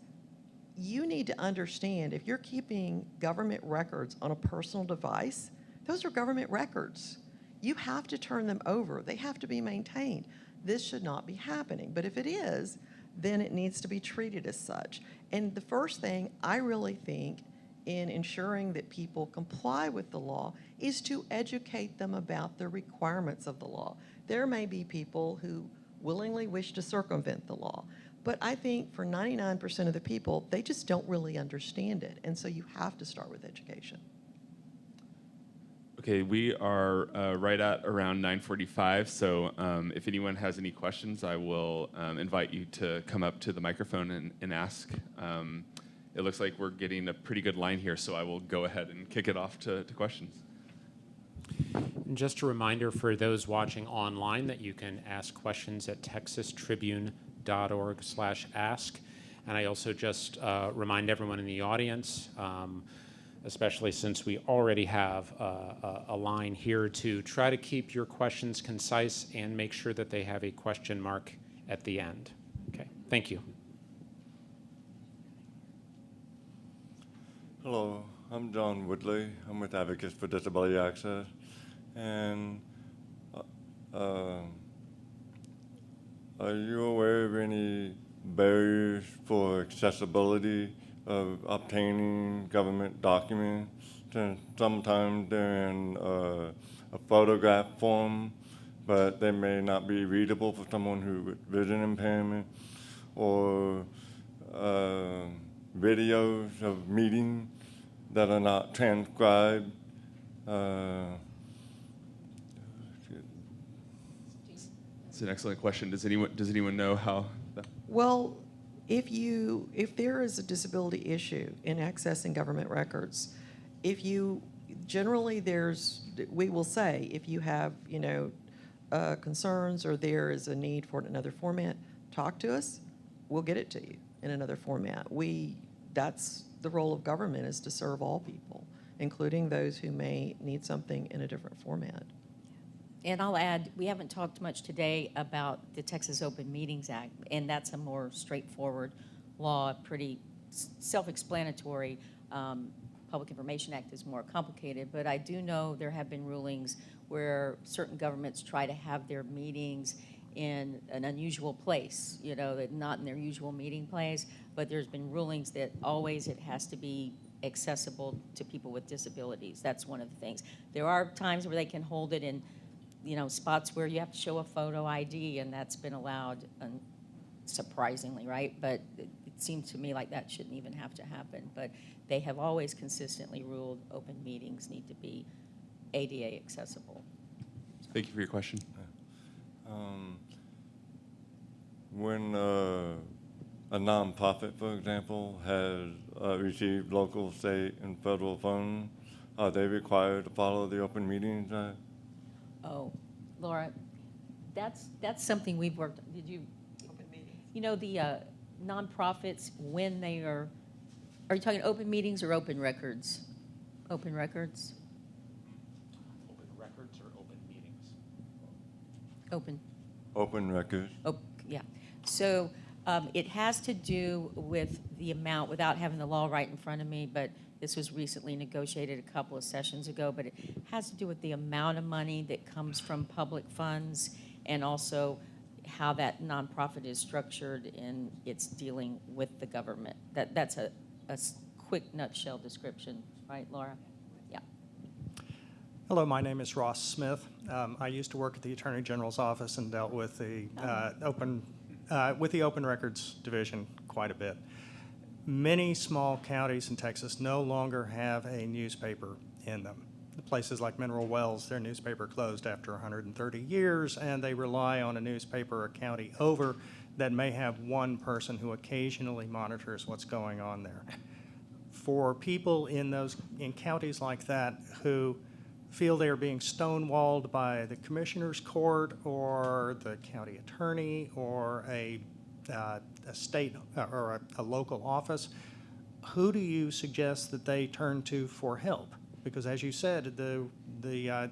you need to understand if you're keeping government records on a personal device, those are government records. You have to turn them over. They have to be maintained. This should not be happening, but if it is, then it needs to be treated as such. And the first thing I really think in ensuring that people comply with the law is to educate them about the requirements of the law. There may be people who willingly wish to circumvent the law, but I think for 99% of the people, they just don't really understand it. And so you have to start with education. Okay, we are right at around 9:45, so if anyone has any questions, I will invite you to come up to the microphone and ask. It looks like we're getting a pretty good line here, so I will go ahead and kick it off to questions. And just a reminder for those watching online that you can ask questions at texastribune.org/ask. And I also just remind everyone in the audience, especially since we already have a line here, to try to keep your questions concise and make sure that they have a question mark at the end. Okay, thank you. Hello, I'm John Woodley. I'm with Advocates for Disability Access. And are you aware of any barriers for accessibility of obtaining government documents? And sometimes they're in a photograph form, but they may not be readable for someone who with vision impairment, or videos of meetings that are not transcribed. It's an excellent question. Does anyone know how that? Well, if there is a disability issue in accessing government records, generally we will say, if you have, concerns or there is a need for another format, talk to us, we'll get it to you in another format. That's the role of government, is to serve all people, including those who may need something in a different format. And I'll add, we haven't talked much today about the Texas Open Meetings Act, and that's a more straightforward law, pretty self-explanatory. Public Information Act is more complicated, but I do know there have been rulings where certain governments try to have their meetings in an unusual place, not in their usual meeting place, but there's been rulings that always it has to be accessible to people with disabilities. That's one of the things. There are times where they can hold it in spots where you have to show a photo ID, and that's been allowed, surprisingly, right? But it seems to me like that shouldn't even have to happen. But they have always consistently ruled open meetings need to be ADA accessible. Thank you for your question. When a nonprofit, for example, has received local, state, and federal funds, are they required to follow the Open Meetings Act? Oh, Laura, that's something we've worked. Did you? Open meetings. The nonprofits, when they are you talking open meetings or open records? Open records. Open records or open meetings? Open. Open records. Oh, yeah. So it has to do with the amount, without having the law right in front of me, but this was recently negotiated a couple of sessions ago, but it has to do with the amount of money that comes from public funds, and also how that nonprofit is structured in its dealing with the government. That's a quick nutshell description, right, Laura? Yeah. Hello, my name is Ross Smith. I used to work at the Attorney General's office and dealt with the Open Records Division quite a bit. Many small counties in Texas no longer have a newspaper in them. The places like Mineral Wells, their newspaper closed after 130 years, and they rely on a newspaper a county over that may have one person who occasionally monitors what's going on there. For people in counties like that who feel they are being stonewalled by the commissioner's court or the county attorney or a state or a local office, who do you suggest that they turn to for help? Because as you said, the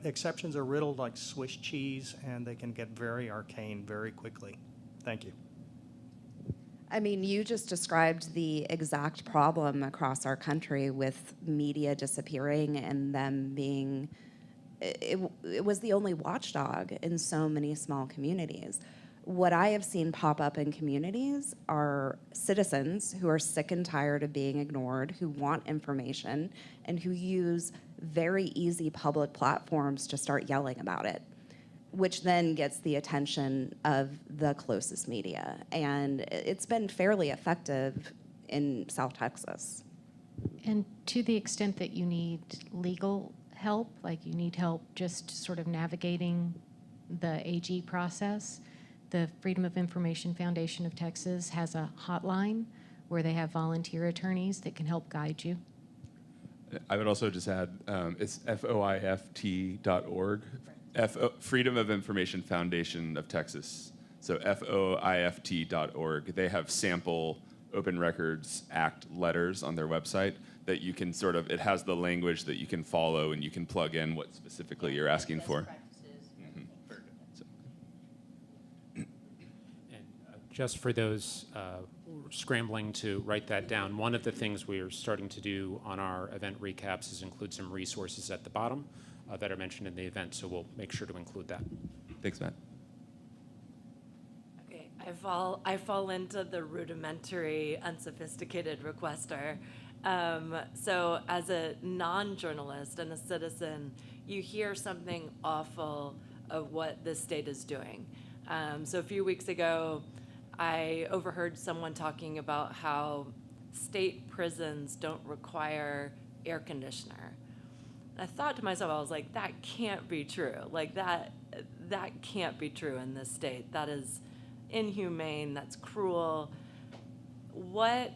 exceptions are riddled like Swiss cheese, and they can get very arcane very quickly. Thank you. I mean, you just described the exact problem across our country with media disappearing and them being, it was the only watchdog in so many small communities. What I have seen pop up in communities are citizens who are sick and tired of being ignored, who want information, and who use very easy public platforms to start yelling about it, which then gets the attention of the closest media. And it's been fairly effective in South Texas. And to the extent that you need legal help, like you need help just sort of navigating the AG process, the Freedom of Information Foundation of Texas has a hotline where they have volunteer attorneys that can help guide you. I would also just add, it's FOIFT.org, Freedom of Information Foundation of Texas. So FOIFT.org. They have sample Open Records Act letters on their website that you can sort of, it has the language that you can follow and you can plug in what specifically you're asking for. Just for those scrambling to write that down, one of the things we are starting to do on our event recaps is include some resources at the bottom that are mentioned in the event, so we'll make sure to include that. Thanks, Matt. Okay, I fall into the rudimentary, unsophisticated requester. So as a non-journalist and a citizen, you hear something awful of what this state is doing. So a few weeks ago, I overheard someone talking about how state prisons don't require air conditioner. I thought to myself, I was like, that can't be true. Like that can't be true in this state. That is inhumane, that's cruel. What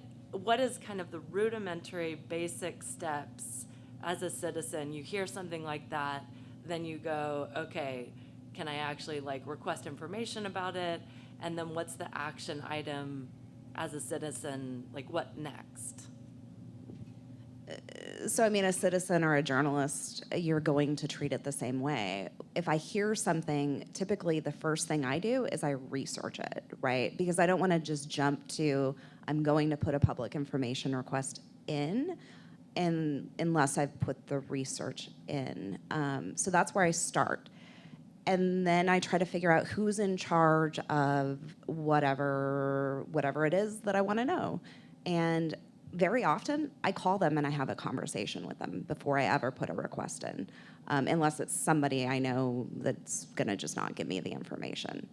is kind of the rudimentary basic steps as a citizen? You hear something like that, then you go, okay, can I actually like request information about it? And then what's the action item as a citizen? Like what next? So, I mean, a citizen or a journalist, you're going to treat it the same way. If I hear something, typically the first thing I do is I research it, right? Because I don't want to just jump to, I'm going to put a public information request in, and unless I've put the research in. So that's where I start. And then I try to figure out who's in charge of whatever it is that I want to know. And very often, I call them and I have a conversation with them before I ever put a request in, unless it's somebody I know that's going to just not give me the information.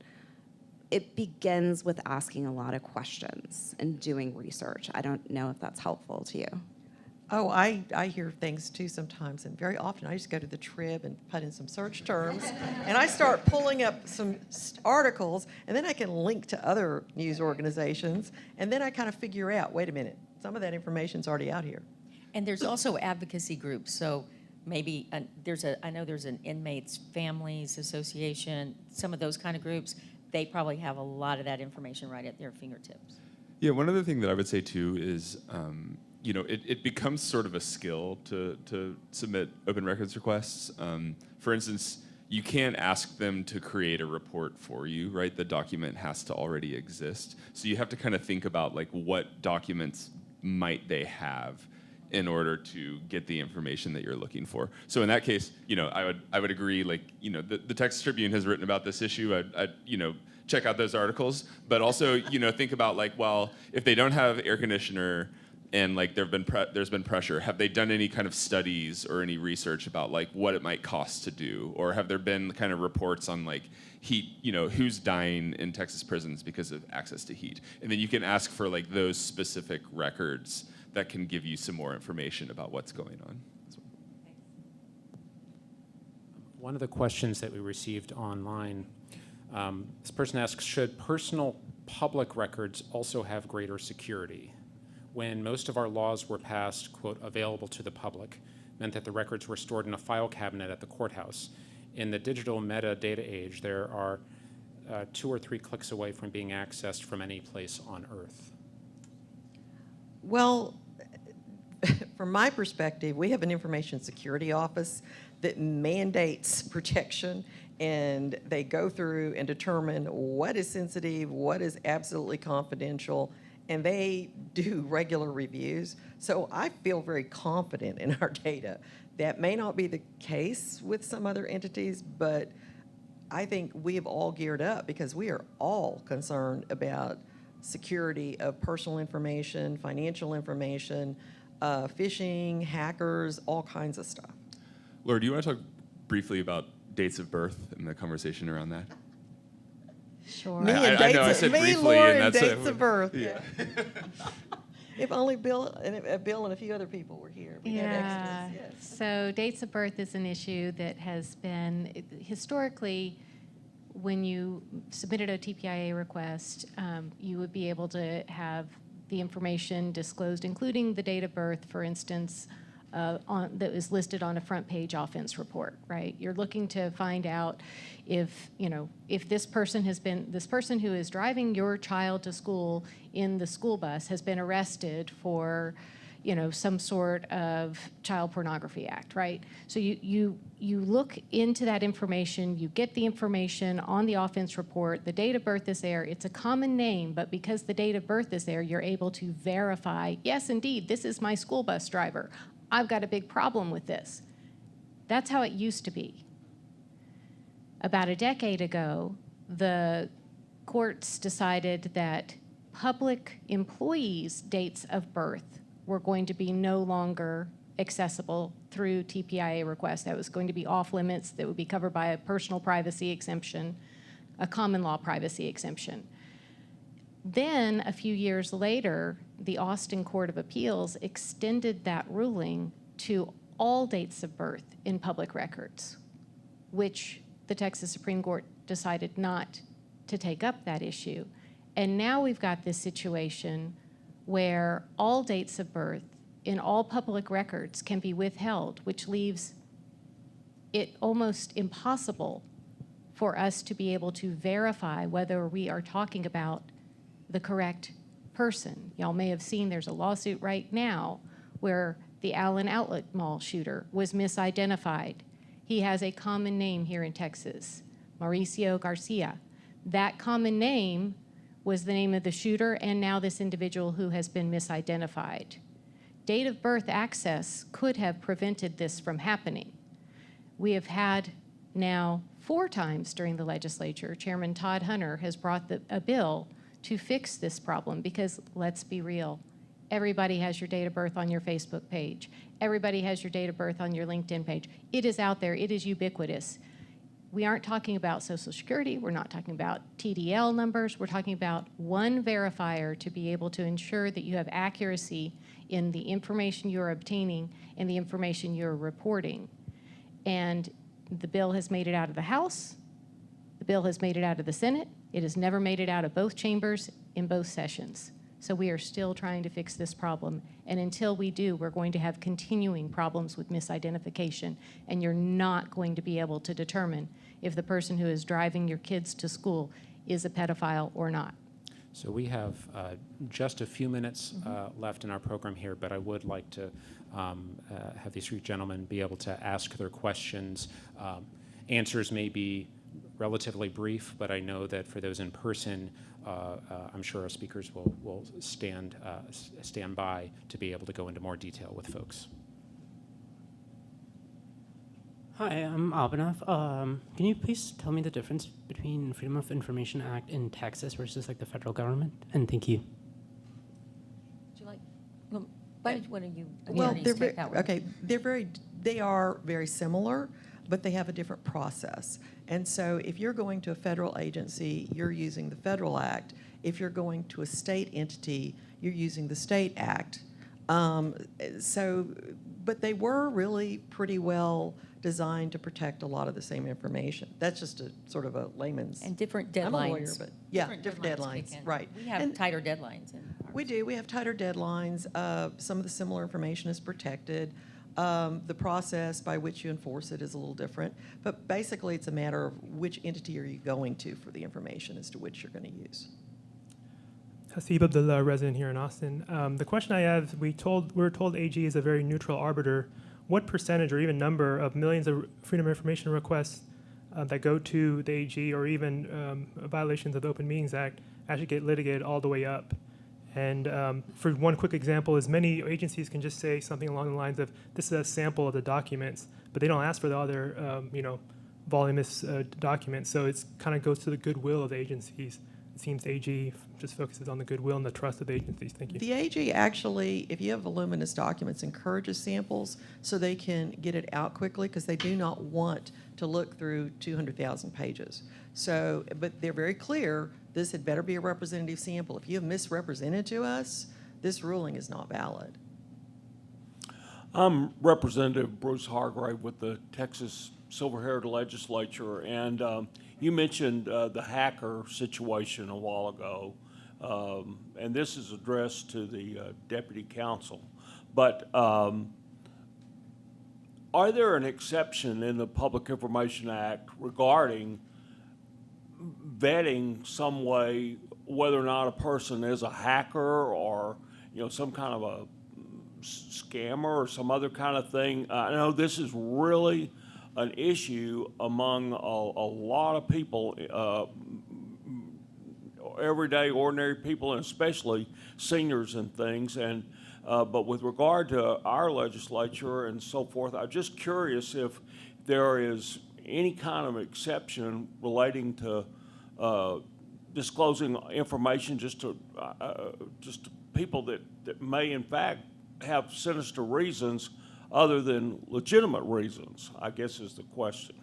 It begins with asking a lot of questions and doing research. I don't know if that's helpful to you. Oh, I hear things too sometimes, and very often I just go to the Trib and put in some search terms, and I start pulling up some articles, and then I can link to other news organizations, and then I kind of figure out, wait a minute, some of that information's already out here. And there's also advocacy groups. So maybe I know there's an inmates families association, some of those kind of groups. They probably have a lot of that information right at their fingertips. Yeah, one other thing that I would say too is, it becomes sort of a skill to submit open records requests. For instance, you can't ask them to create a report for you, right? The document has to already exist. So you have to kind of think about like what documents might they have in order to get the information that you're looking for. So in that case, I would agree, like, the Texas Tribune has written about this issue. I'd check out those articles, but also, think about like, well, if they don't have air conditioner and like there's been pressure, have they done any kind of studies or any research about like what it might cost to do? Or have there been kind of reports on like heat, who's dying in Texas prisons because of access to heat? And then you can ask for like those specific records that can give you some more information about what's going on. One of the questions that we received online, this person asks, should personal public records also have greater security? When most of our laws were passed, quote, available to the public, meant that the records were stored in a file cabinet at the courthouse. In the digital metadata age, there are 2 or 3 clicks away from being accessed from any place on Earth. Well, from my perspective, we have an information security office that mandates protection, and they go through and determine what is sensitive, what is absolutely confidential, and they do regular reviews. So I feel very confident in our data. That may not be the case with some other entities, but I think we have all geared up because we are all concerned about security of personal information, financial information, phishing, hackers, all kinds of stuff. Laura, do you want to talk briefly about dates of birth and the conversation around that? Sure. Me and I know I said me, briefly, Laura, and that's dates of birth. Yeah. If only Bill and a few other people were here. We'd have Yeah. extras, yes. So dates of birth is an issue that has been historically, when you submitted a TPIA request, you would be able to have the information disclosed, including the date of birth, for instance, that is listed on a front page offense report, right? You're looking to find out if this person who is driving your child to school in the school bus has been arrested for, some sort of child pornography act, right? So you look into that information, you get the information on the offense report, the date of birth is there, it's a common name, but because the date of birth is there, you're able to verify, yes, indeed, this is my school bus driver. I've got a big problem with this. That's how it used to be. About a decade ago, the courts decided that public employees' dates of birth were going to be no longer accessible through TPIA requests. That was going to be off limits, that would be covered by a personal privacy exemption, a common law privacy exemption. Then, a few years later, the Austin Court of Appeals extended that ruling to all dates of birth in public records, which the Texas Supreme Court decided not to take up that issue. And now we've got this situation where all dates of birth in all public records can be withheld, which leaves it almost impossible for us to be able to verify whether we are talking about the correct person. Y'all may have seen there's a lawsuit right now where the Allen Outlet Mall shooter was misidentified. He has a common name here in Texas, Mauricio Garcia. That common name was the name of the shooter and now this individual who has been misidentified. Date of birth access could have prevented this from happening. We have had now 4 times during the legislature, Chairman Todd Hunter has brought a bill to fix this problem because, let's be real, everybody has your date of birth on your Facebook page. Everybody has your date of birth on your LinkedIn page. It is out there. It is ubiquitous. We aren't talking about Social Security. We're not talking about TDL numbers. We're talking about one verifier to be able to ensure that you have accuracy in the information you're obtaining and the information you're reporting. And the bill has made it out of the House. The bill has made it out of the Senate. It has never made it out of both chambers in both sessions. So we are still trying to fix this problem. And until we do, we're going to have continuing problems with misidentification. And you're not going to be able to determine if the person who is driving your kids to school is a pedophile or not. So we have just a few minutes left in our program here, but I would like to have these 3 gentlemen be able to ask their questions. Answers may be relatively brief, but I know that for those in person, I'm sure our speakers will stand by to be able to go into more detail with folks. Hi, I'm Abhinav. Can you please tell me the difference between Freedom of Information Act in Texas versus like the federal government? And thank you. Would you like, well, why don't you Well, attorneys take that one? okay, they are very similar, but they have a different process. And so if you're going to a federal agency, you're using the Federal Act. If you're going to a state entity, you're using the State Act. But they were really pretty well designed to protect a lot of the same information. That's just a sort of a layman's. And different deadlines. I'm a lawyer, but yeah, different deadlines, kick in. right. We have And tighter deadlines. we do. We have tighter deadlines. Some of the similar information is protected. The process by which you enforce it is a little different. But basically, it's a matter of which entity are you going to for the information as to which you're going to use. Hasib Abdullah, resident here in Austin. The question I have, we're told AG is a very neutral arbiter. What percentage or even number of millions of freedom of information requests that go to the AG or even violations of the Open Meetings Act actually get litigated all the way up? And for one quick example is many agencies can just say something along the lines of, this is a sample of the documents, but they don't ask for the other, voluminous documents. So it kind of goes to the goodwill of the agencies. It seems the AG just focuses on the goodwill and the trust of the agencies. Thank you. The AG actually, if you have voluminous documents, encourages samples so they can get it out quickly because they do not want to look through 200,000 pages. So, but they're very clear, this had better be a representative sample. If you have misrepresented to us, this ruling is not valid. I'm Representative Bruce Hargrave with the Texas Silver-Haired Legislature, and you mentioned the hacker situation a while ago, and this is addressed to the Deputy Counsel. But are there an exception in the Public Information Act regarding vetting some way whether or not a person is a hacker or, you know, some kind of a scammer or some other kind of thing? I know this is really an issue among a lot of people, everyday, ordinary people, and especially seniors and things. And but with regard to our legislature and so forth, I'm just curious if there is any kind of exception relating to disclosing information just to people that may in fact have sinister reasons other than legitimate reasons, I guess is the question.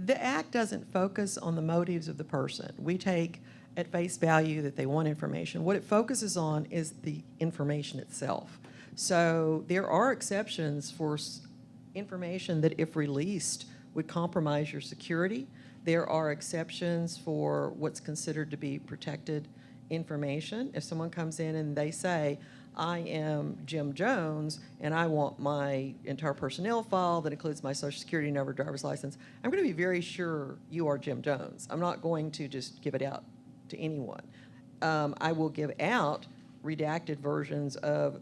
The act doesn't focus on the motives of the person. We take at face value that they want information. What it focuses on is the information itself. So there are exceptions for information that, if released, would compromise your security. There are exceptions for what's considered to be protected information. If someone comes in and they say, I am Jim Jones, and I want my entire personnel file that includes my social security number, driver's license, I'm going to be very sure you are Jim Jones. I'm not going to just give it out to anyone. I will give out redacted versions of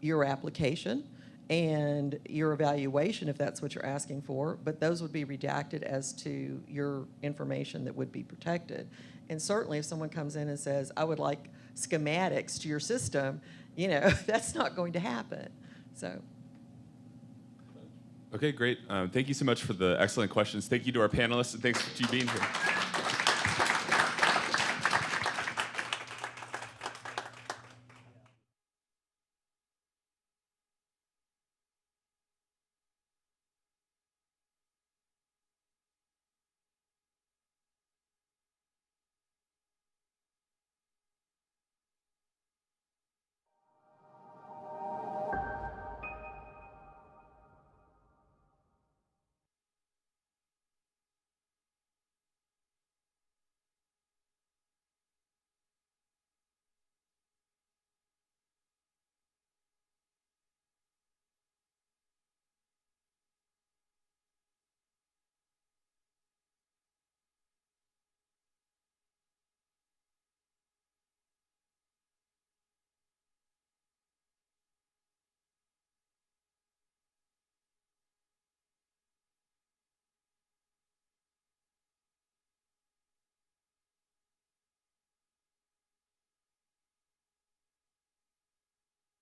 your application and your evaluation if that's what you're asking for, but those would be redacted as to your information that would be protected. And certainly if someone comes in and says, I would like schematics to your system, you know, that's not going to happen. So. Okay, great. Thank you so much for the excellent questions. Thank you to our panelists, and thanks for you being here.